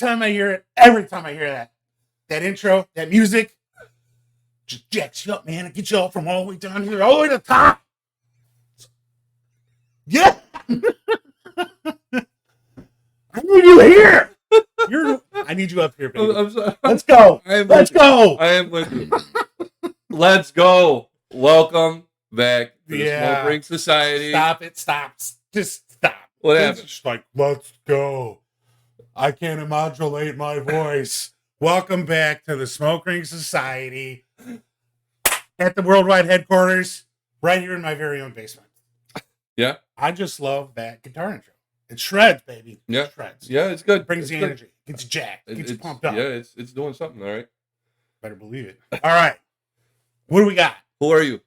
every time I hear that intro, that music, just jacks you up, man. It gets you all from all the way down here, all the way to the top. Yeah. I need you here. I need you up here, baby. I'm sorry. Let's go. Let's go. I am with you. Let's go. Welcome back to the Smoke Ring Society. Stop it. Stop. Just stop. What happened? It's just like, let's go. I can't modulate my voice. Welcome back to the Smoke Ring Society at the worldwide headquarters, right here in my very own basement. Yeah. I just love that guitar intro. It shreds, baby. Yeah. It shreds. Yeah, it's good. Brings the good. energy. Gets jacked. Gets you pumped up. Yeah, it's doing something, all right. Better believe it. All right. What do we got? Who are you?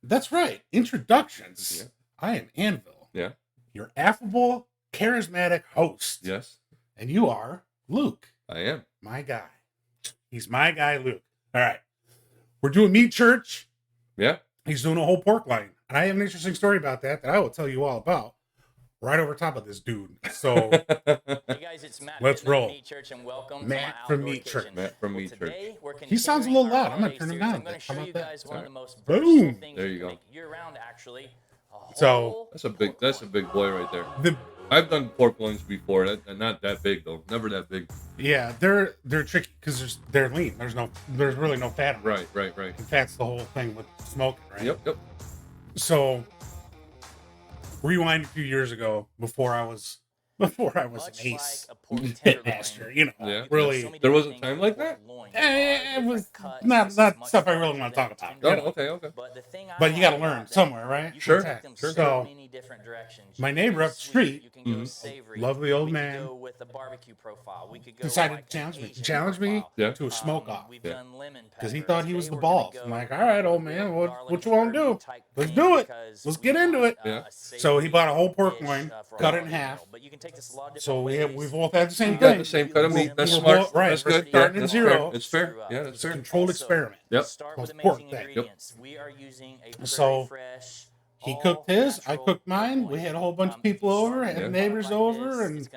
That's right. Introductions. Yeah. I am Anvil. Yeah. Your affable, charismatic host. Yes. And you are Luke. I am. My guy. He's my guy, Luke. All right. We're doing meat church. Yeah. He's doing a whole pork line. And I have an interesting story about that I will tell you all about right over top of this dude. So Hey guys, it's Matt. Let's roll. Meat Church and welcome Matt to my from outdoor Meat Church. kitchen. Matt from Meat Church. Today, we're He sounds a little loud. I'm gonna turn him down. I'm going to How show about you that? guys one of the most Boom. versatile things There you you can go. make year-round, actually. So That's a big boy right there. the I've done pork loins before. Not that big though. Never that big. yeah, they're tricky because they're lean. There's really no fat on them. Right. And fat's the whole thing with smoking, right? Yep. So rewind a few years ago before I was an ace master, you know. Yeah. Really, There was a time like that? it was not stuff I really want to talk about. Oh, You know? okay. But you got to learn somewhere, right? Sure. So my neighbor up the street, lovely old man, decided to challenge me Yeah. to a smoke off Yeah. because he thought he was the boss. I'm like, all right, old man, what you want to do? Let's do it. Let's get into it. Yeah. So he bought a whole pork loin, cut it in half. So we both had the same You got thing. the same cut of meat. That's We're smart. both- right, That's we're good. Yeah, starting at that's zero. fair. It's fair. Yeah, that's It's a fair. controlled experiment. Yep. Start with Those amazing pork thing. ingredients. We are using a So, very fresh. He cooked his, I cooked mine. We had a whole bunch of people over, had Yeah. neighbors over, and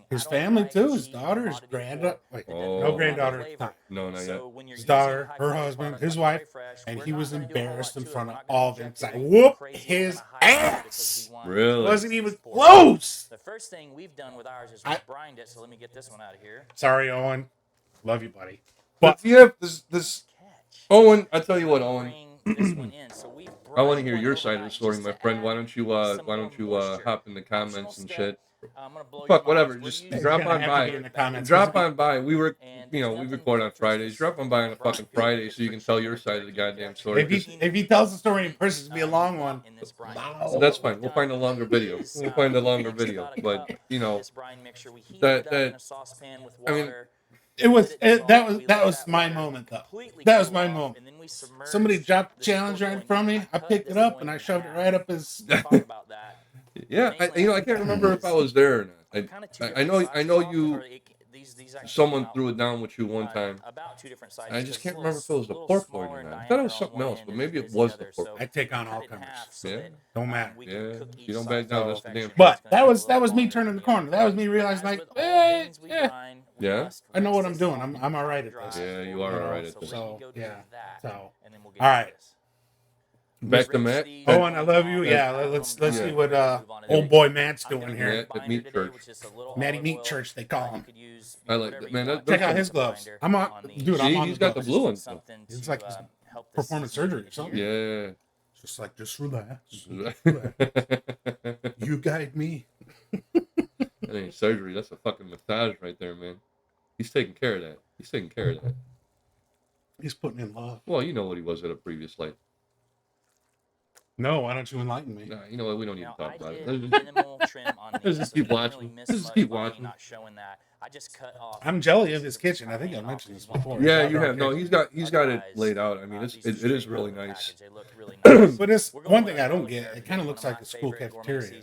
his family too. His daughter, his granddaughter. Wait, no Oh. granddaughter at the time. No, not yet. His daughter, her husband, his wife, and he was embarrassed in front of all of them. So I whooped his ass. Really? Wasn't even close. The first thing we've done with ours is I- we've brined it. So let me get this one out of here. Sorry, Owen. Love you, buddy. But yeah, this Owen. I tell you what, Owen. Bring this one in. So we've I want to brined hear one your side of the overnight story, just my to friend. add Why don't you some more moisture. hop in the comments and shit? I'm gonna blow your Fuck, minds. whatever. We're Just using drop He's on gonna have to be in by. the comments. Drop on by. We were, And we there's record on nothing Fridays. Drop on by on a fucking Friday so you can tell your side of the goddamn story. If he tells the story in person, it'll be a long one. in this brine. So that's fine. We'll find a longer video. We'll find a longer video. But you know, This brine mixture, we heat that- it up in that- a saucepan with I mean, water. That was my moment though. That was my moment. Somebody dropped the challenge right in front of me. I picked it up and I shoved it right up his. yeah. I can't remember if I was there or not. I know you. Someone threw it down with you one time. I just can't remember if it was the pork loin or not. I thought it was something else, but maybe it was the pork. I take on all comers. Yeah. Don't matter. Yeah, you don't back down. That's the damn. But that was me turning the corner. That was me realizing like, Yeah. I know what I'm doing. I'm all right at this. Yeah, you are all right at this. So yeah. So all right. Back to Matt. Owen, I love you. Yeah, let's see what old boy Matt's doing here. Yeah, at Meat Church. Matty Meat Church, they call him. I like that, man. Check out his gloves. I'm on, dude. I'm See, on. he's got the blue ones. It's like performance surgery or something. Yeah. Just relax. Just relax. You guide me. That ain't surgery. That's a fucking massage right there, man. He's taking care of that. He's putting in love. Well, you know what he was at a previous life. No, why don't you enlighten me? Nah, you know what? We don't need to talk about it. Let's just keep watching. Let's just keep watching. I'm jelly of his kitchen. I think I mentioned this before. Yeah, you have. No, he's got it laid out. I mean, it is really nice. But it's one thing I don't get. It kind of looks like a school cafeteria.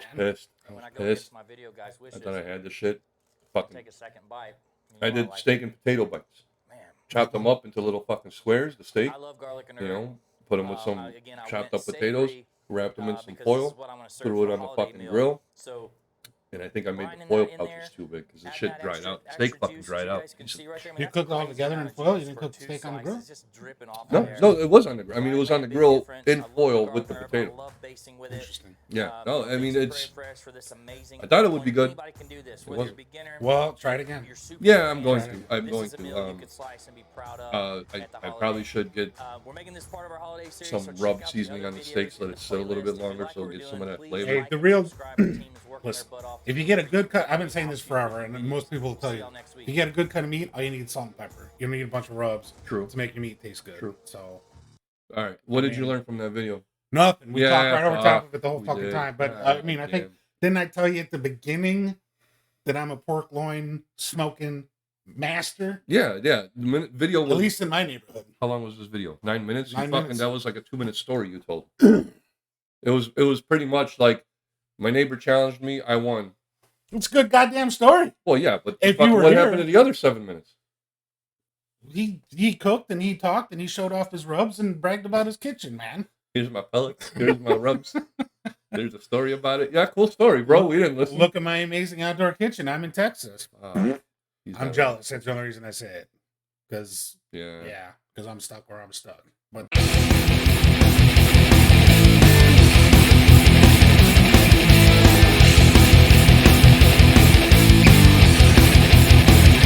was pissed. I When was I go get pissed. to my video guys' I wishes, thought I had the shit. Fucking. take a second bite. I did like steak it. and potato bites. Man, Chopped them up into little fucking squares. The steak. I love garlic and You herb. know, put them with some I chopped went up potatoes. savory. wrapped them in some because this foil, is what I'm gonna serve threw for it a on the holiday fucking meal. grill. So And I think I made brining the foil that in pouches there, too big because the adding shit that dried extra, out. extra Steak fucking juice dried that you out. guys can see right there. I mean, You that's cooked a all crazy together in amount of foil? You juice didn't for cook two steak on the grill? slices just dripping off No, there. no, it was on the grill. I mean, it Brining was made on a the big grill difference. in I love foil garlic with the herb. I potato. love basting with it. Interesting. Yeah, no, I mean, Prairie it's. fresh for this amazing. I thought it would be good. Anybody can do this, It whether you're a wasn't. beginner. Well, try it again. You're super Yeah, I'm going advanced. to. I'm This going is a to. meal you could slice and be proud of at the I holiday. probably should get We're making this part of our holiday series. some So check rub out seasoning the on other the steak videos so in that the it sit a little playlist. bit If you longer like so what it we're gets some doing, of that please flavor. Hey, like the and real subscribe. The team is working listen, their butt off to if you do get a great good cut, I've been videos saying out this to you with forever, and videos. most people will tell See you, y'all next week. if you get a good cut of meat, all you need is salt and pepper. You don't need a bunch of rubs True. to make your meat taste good. True. So All right. What did you mean- learn from that video? nothing. We Yeah, talked right over fuck, top of it the whole we fucking did. time. But God I mean, I think damn. didn't I tell you at the beginning that I'm a pork loin smoking master? Yeah. The video At was. least in my neighborhood. How long was this video? 9 minutes? 9 minutes. That was like a 2-minute story you told. It was pretty much like my neighbor challenged me, I won. It's a good goddamn story. Well, yeah, but If fuck, you were what here- happened to the other 7 minutes? He cooked and he talked and he showed off his rubs and bragged about his kitchen, man. Here's my pellets. Here's my rubs. There's a story about it. Yeah, cool story, bro. We didn't listen. Look at my amazing outdoor kitchen. I'm in Texas. He's I'm not- jealous. That's the only reason I say it. Because Yeah. yeah, because I'm stuck where I'm stuck. But